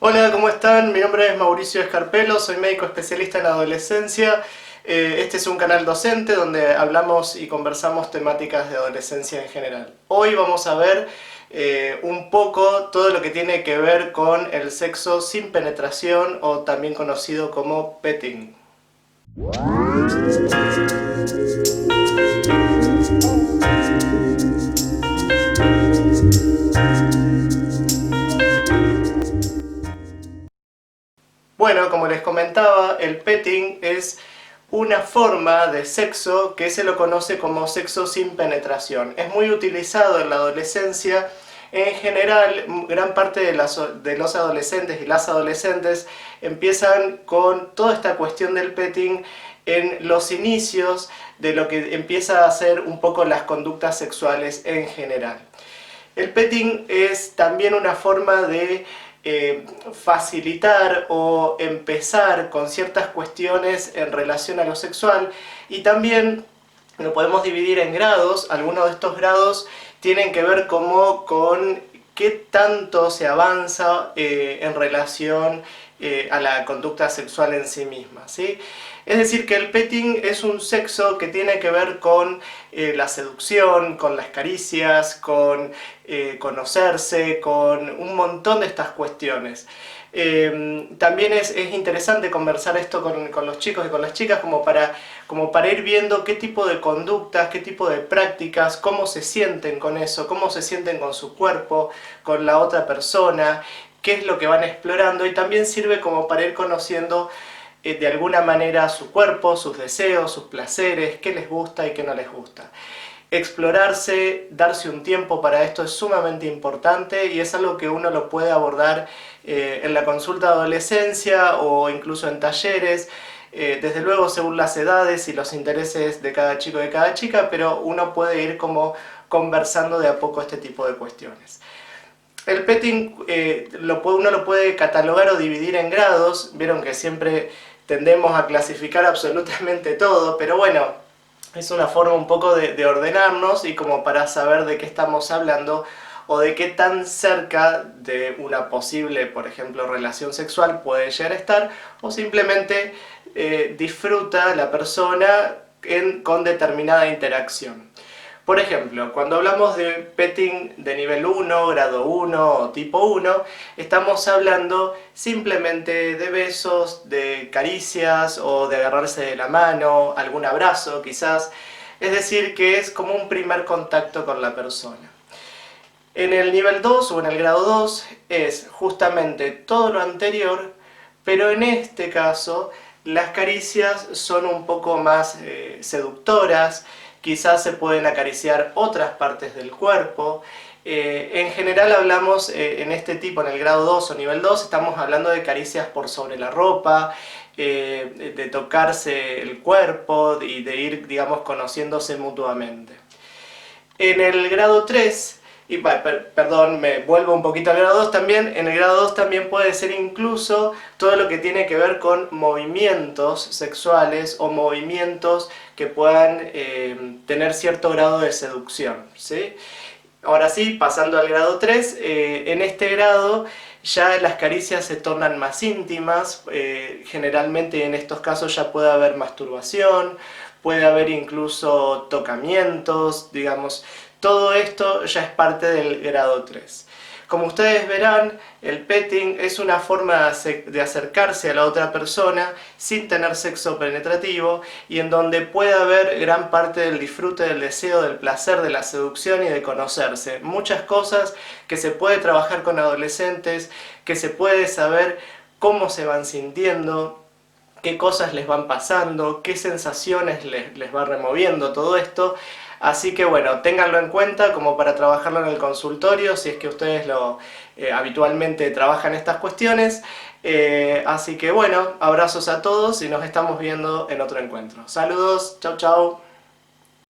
Hola, ¿cómo están? Mi nombre es Mauricio Escarpelo, soy médico especialista en adolescencia. Este es un canal docente donde hablamos y conversamos temáticas de adolescencia en general. Hoy vamos a ver un poco todo lo que tiene que ver con el sexo sin penetración o también conocido como petting. Bueno, como les comentaba, el petting es una forma de sexo que se lo conoce como sexo sin penetración. Es muy utilizado en la adolescencia. En general, gran parte de los adolescentes y las adolescentes empiezan con toda esta cuestión del petting en los inicios de lo que empieza a ser un poco las conductas sexuales en general. El petting es también una forma de facilitar o empezar con ciertas cuestiones en relación a lo sexual, y también lo podemos dividir en grados. Algunos de estos grados tienen que ver como con qué tanto se avanza en relación a la conducta sexual en sí misma, ¿sí? Es decir, que el petting es un sexo que tiene que ver con la seducción, con las caricias, con conocerse, con un montón de estas cuestiones. También es interesante conversar esto con los chicos y con las chicas como para ir viendo qué tipo de conductas, qué tipo de prácticas, cómo se sienten con eso, cómo se sienten con su cuerpo, con la otra persona, qué es lo que van explorando, y también sirve como para ir conociendo de alguna manera su cuerpo, sus deseos, sus placeres, qué les gusta y qué no les gusta. Explorarse, darse un tiempo para esto es sumamente importante, y es algo que uno lo puede abordar en la consulta de adolescencia o incluso en talleres, desde luego según las edades y los intereses de cada chico y de cada chica, pero uno puede ir como conversando de a poco este tipo de cuestiones. El petting uno lo puede catalogar o dividir en grados. Vieron que siempre tendemos a clasificar absolutamente todo, pero bueno, es una forma un poco de ordenarnos y como para saber de qué estamos hablando o de qué tan cerca de una posible, por ejemplo, relación sexual puede llegar a estar, o simplemente disfruta la persona con determinada interacción. Por ejemplo, cuando hablamos de petting de nivel 1, grado 1 o tipo 1, estamos hablando simplemente de besos, de caricias o de agarrarse de la mano, algún abrazo quizás. Es decir, que es como un primer contacto con la persona. En el nivel 2 o en el grado 2 es justamente todo lo anterior, pero en este caso las caricias son un poco más seductoras. Quizás se pueden acariciar otras partes del cuerpo. En general hablamos en este tipo, en el grado 2 o nivel 2, estamos hablando de caricias por sobre la ropa, de tocarse el cuerpo y de ir, digamos, conociéndose mutuamente. En el grado 3, perdón, me vuelvo un poquito al grado 2 también. En el grado 2 también puede ser incluso todo lo que tiene que ver con movimientos sexuales o movimientos que puedan tener cierto grado de seducción, ¿sí? Ahora sí, pasando al grado 3, en este grado ya las caricias se tornan más íntimas. Generalmente en estos casos ya puede haber masturbación, puede haber incluso tocamientos, digamos. Todo esto ya es parte del grado 3. Como ustedes verán, el petting es una forma de acercarse a la otra persona sin tener sexo penetrativo, y en donde puede haber gran parte del disfrute, del deseo, del placer, de la seducción y de conocerse. Muchas cosas que se puede trabajar con adolescentes, que se puede saber cómo se van sintiendo, qué cosas les van pasando, qué sensaciones les va removiendo todo esto. Así que bueno, ténganlo en cuenta como para trabajarlo en el consultorio, si es que ustedes habitualmente trabajan estas cuestiones. Así que bueno, abrazos a todos y nos estamos viendo en otro encuentro. Saludos, chau chau.